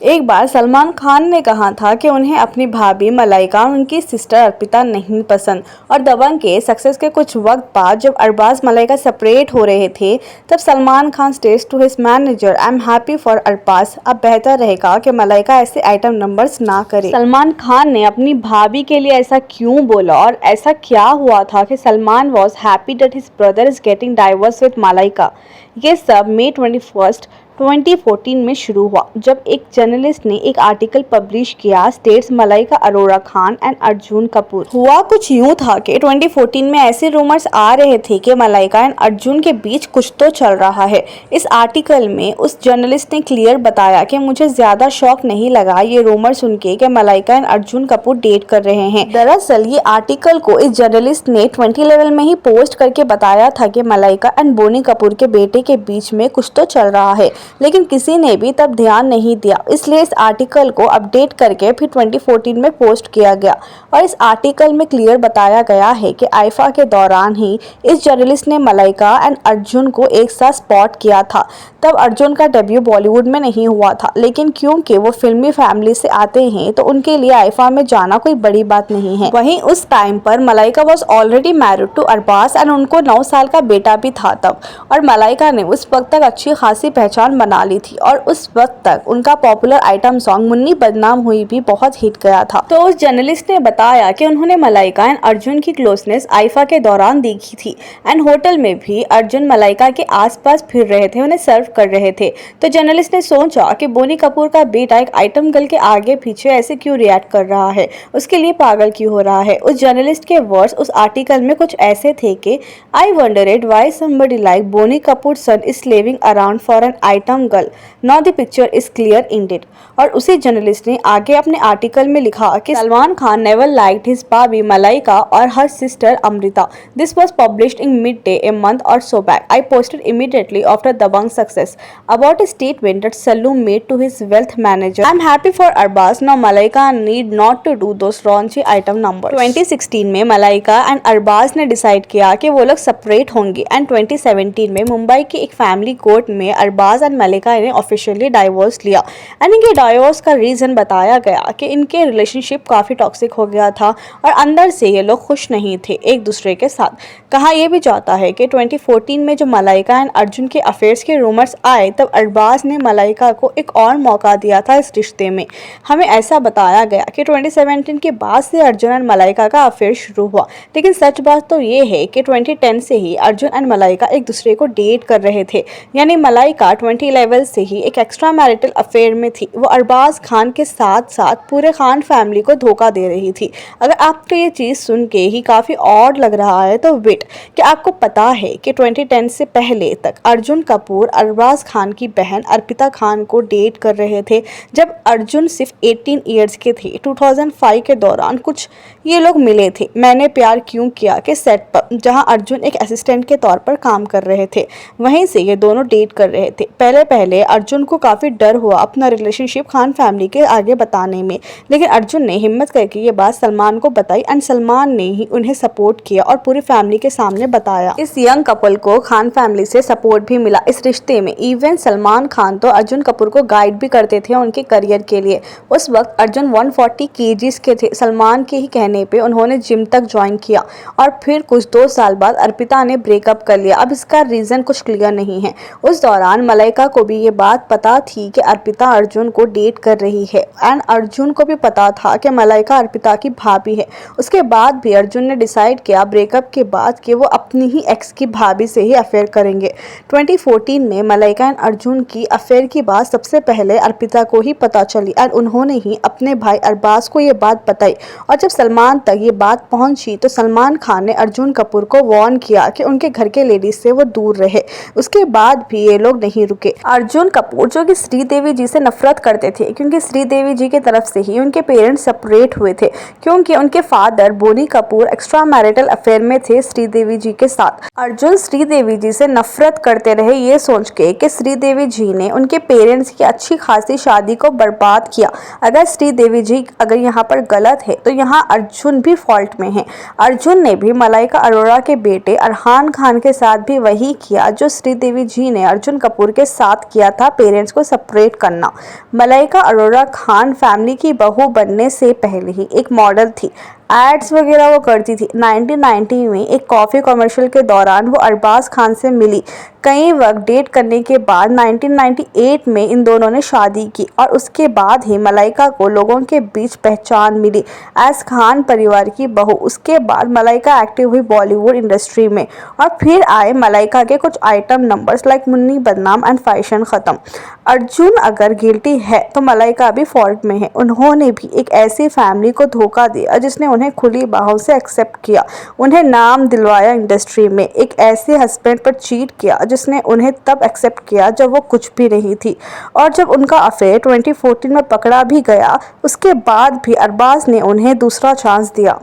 एक बार सलमान खान ने कहा था कि उन्हें अपनी भाभी मलाइका और उनकी सिस्टर अर्पिता नहीं पसंद और दबंग के सक्सेस के कुछ वक्त बाद जब अरबाज मलाइका सेपरेट हो रहे थे तब Salman Khan stage to his manager, I am happy for Arbaaz, अब बेहतर रहेगा कि मलाइका ऐसे आइटम नंबर्स ना करे। सलमान खान ने अपनी भाभी के लिए ऐसा क्यों बोला और ऐसा क्या हुआ था कि Salman was happy that his brother is getting divorce with Malaika. ये सब May 21, 2014 में शुरू हुआ जब एक जर्नलिस्ट ने एक आर्टिकल पब्लिश किया स्टेट्स मलाइका अरोड़ा खान एंड अर्जुन कपूर। हुआ कुछ यूं था कि 2014 में ऐसे रूमर्स आ रहे थे कि मलाइका एंड अर्जुन के बीच कुछ तो चल रहा है। इस आर्टिकल में उस जर्नलिस्ट ने क्लियर बताया कि मुझे ज्यादा शौक नहीं लगा ये रूमर सुन के कि मलाइका एंड अर्जुन कपूर डेट कर रहे हैं। दरअसल ये आर्टिकल को इस जर्नलिस्ट ने 2011 में ही पोस्ट करके बताया था कि मलाइका एंड बोनी कपूर के बेटे के बीच में कुछ तो चल रहा है, लेकिन किसी ने भी तब ध्यान नहीं दिया, इसलिए इस आर्टिकल को अपडेट करके फिर 2014 में पोस्ट किया गया। और इस आर्टिकल में क्लियर बताया गया है कि आईफा के दौरान ही इस जर्नलिस्ट ने मलाइका एंड अर्जुन को एक साथ स्पॉट किया था। तब अर्जुन का डेब्यू बॉलीवुड में नहीं हुआ था, लेकिन क्योंकि वो फिल्मी फैमिली से आते हैं तो उनके लिए आईफा में जाना कोई बड़ी बात नहीं है। वहीं उस टाइम पर Malaika was already married to Arbaaz and उनको 9 साल का बेटा भी था तब, और मलाइका ने उस वक्त तक अच्छी खासी पहचान बना ली थी और उस वक्त तक उनका पॉपुलर आइटम सॉन्ग मुन्नी बदनाम हुई भी बहुत हिट गया था। तो उस जर्नलिस्ट ने बताया कि उन्होंने मलाइका एंड अर्जुन की क्लोजनेस आईफा के दौरान देखी थी एंड होटल में भी अर्जुन मलाइका के आसपास फिर रहे थे, उन्हें सर्व कर रहे थे। तो जर्नलिस्ट ने सोचा कि बोनी कपूर का बेटा एक आइटम गर्ल के आगे पीछे ऐसे क्यों रिएक्ट कर रहा है, उसके लिए पागल क्यों हो रहा है। उस जर्नलिस्ट के वर्ड्स उस आर्टिकल में कुछ ऐसे थे कि I wondered why somebody like Boney Kapoor son is slaving around for an item girl, now the picture is clear indeed. और उसी जर्नलिस्ट ने आगे अपने आर्टिकल में लिखा कि Salman Khan never liked his भाभी मलाइका और her sister Amrita. This was published in midday a month or so back. I posted immediately after Dabang's success about a statement that Sallu made to his wealth manager. I'm happy for Arbaz. Now Malaika need not to do those raunchy item numbers. 2016 में Malaika and Arbaaz ने decide किया कि वो लोग separate होंगे and 2017 में मुंबई की एक फैमिली कोर्ट में अरबाज एंड मलाइका ने ऑफिशियली डाइवोर्स लिया एंड इनके डाइवोर्स का रीजन बताया गया कि इनके रिलेशनशिप काफी टॉक्सिक हो गया था और अंदर से ये लोग खुश नहीं थे एक दूसरे के साथ। कहा यह भी जाता है कि 2014 में जो मलाइका एंड अर्जुन के अफेयर्स के रूमर्स आए तब अरबाज ने मलाइका को एक और मौका दिया था इस रिश्ते में। हमें ऐसा बताया गया कि 2017 के बाद से अर्जुन एंड मलाइका का अफेयर शुरू हुआ, लेकिन सच बात तो ये है कि 2010 से ही अर्जुन एंड मलाइका एक दूसरे को डेट कर रहे थे, यानी मलाइका 2011 से ही एक एक्स्ट्रा मैरिटल अफेयर में थी। वो अरबाज खान के साथ साथ पूरे खान फैमिली को धोखा दे रही थी। अगर आपको ये चीज़ सुन के ही काफ़ी ऑड लग रहा है तो वेट, क्या आपको पता है कि 2010 से पहले तक अर्जुन कपूर अरबाज खान की बहन अर्पिता खान को डेट कर रहे थे जब अर्जुन सिर्फ 18 इयर्स के थे। 2005 के दौरान कुछ ये लोग मिले थे मैंने प्यार क्यों किया के सेट पर, जहां अर्जुन एक असिस्टेंट के तौर पर काम कर रहे थे, वहीं से ये दोनों डेट कर रहे थे। पहले अर्जुन को काफ़ी डर हुआ अपना रिलेशनशिप खान फैमिली के आगे बताने में, लेकिन अर्जुन ने हिम्मत करके ये बात सलमान को बताई एंड सलमान ने ही उन्हें सपोर्ट किया और पूरी फैमिली के सामने बताया। इस यंग कपल को खान फैमिली से सपोर्ट भी मिला इस रिश्ते में। इवन सलमान खान तो अर्जुन कपूर को गाइड भी करते थे उनके करियर के लिए। उस वक्त अर्जुन 140 kgs के थे। सलमान के ही कहने पे उन्होंने जिम तक ज्वाइन किया और फिर कुछ 2 साल बाद अर्पिता ने ब्रेकअप कर लिया। अब इसका रीजन कुछ क्लियर नहीं है। उस दौरान मलाइका को भी ये बात पता थी कि अर्पिता अर्जुन को डेट कर रही है एंड अर्जुन को भी पता था कि मलाइका अर्पिता की भाभी है। उसके बाद भी अर्जुन ने डिसाइड किया ब्रेकअप के बाद कि वो अपनी ही एक्स की भाभी से ही अफेयर करेंगे। 2014 में मलाइका एंड अर्जुन की अफेयर की बात सबसे पहले अर्पिता को ही पता चली और उन्होंने ही अपने भाई अरबाज को ये बात बताई और जब सलमान तक ये बात पहुंची तो सलमान खान ने अर्जुन कपूर को वार्न किया कि उनके घर के लेडीज से वो दूर रहे। उसके बाद भी ये लोग नहीं रुके। अर्जुन कपूर जो कि श्रीदेवी जी से नफरत करते थे क्योंकि श्रीदेवी जी की तरफ से ही उनके पेरेंट्स सेपरेट हुए थे, क्योंकि उनके father Boney Kapoor extra marital affair में थे श्रीदेवी जी के साथ। अर्जुन श्रीदेवी जी से नफरत करते रहे ये सोच के कि श्रीदेवी जी ने उनके पेरेंट्स की अच्छी खासी शादी को बर्बाद किया। अगर श्रीदेवी जी अगर यहाँ पर गलत है तो यहाँ अर्जुन भी फॉल्ट में है। अर्जुन ने भी मलाइका अरोड़ा के बेटे अरहान खान के साथ भी वही किया जो श्रीदेवी जी ने अर्जुन कपूर के साथ किया था पेरेंट्स को सेपरेट करना। मलाइका अरोरा खान फैमिली की बहू बनने से पहले ही एक मॉडल थी, एड्स वगैरह वो करती थी। 1990 में एक कॉफ़ी कमर्शियल के दौरान वो अरबाज खान से मिली। कई वक्त डेट करने के बाद 1998 में इन दोनों ने शादी की और उसके बाद ही मलाइका को लोगों के बीच पहचान मिली एज खान परिवार की बहू। उसके बाद मलाइका एक्टिव हुई बॉलीवुड इंडस्ट्री में और फिर आए मलाइका के कुछ आइटम नंबर्स लाइक मुन्नी बदनाम एंड फैशन ख़त्म। अर्जुन अगर गिल्टी है तो मलाइका भी फॉल्ट में है। उन्होंने भी एक ऐसी फैमिली को धोखा दिया जिसने उन्हें खुली बाहों से एक्सेप्ट किया, उन्हें नाम दिलवाया इंडस्ट्री में। एक ऐसे हस्बैंड पर चीट किया जिसने उन्हें तब एक्सेप्ट किया जब वो कुछ भी नहीं थी। और जब उनका अफेयर 2014 में पकड़ा भी गया, उसके बाद भी अरबाज ने उन्हें दूसरा चांस दिया।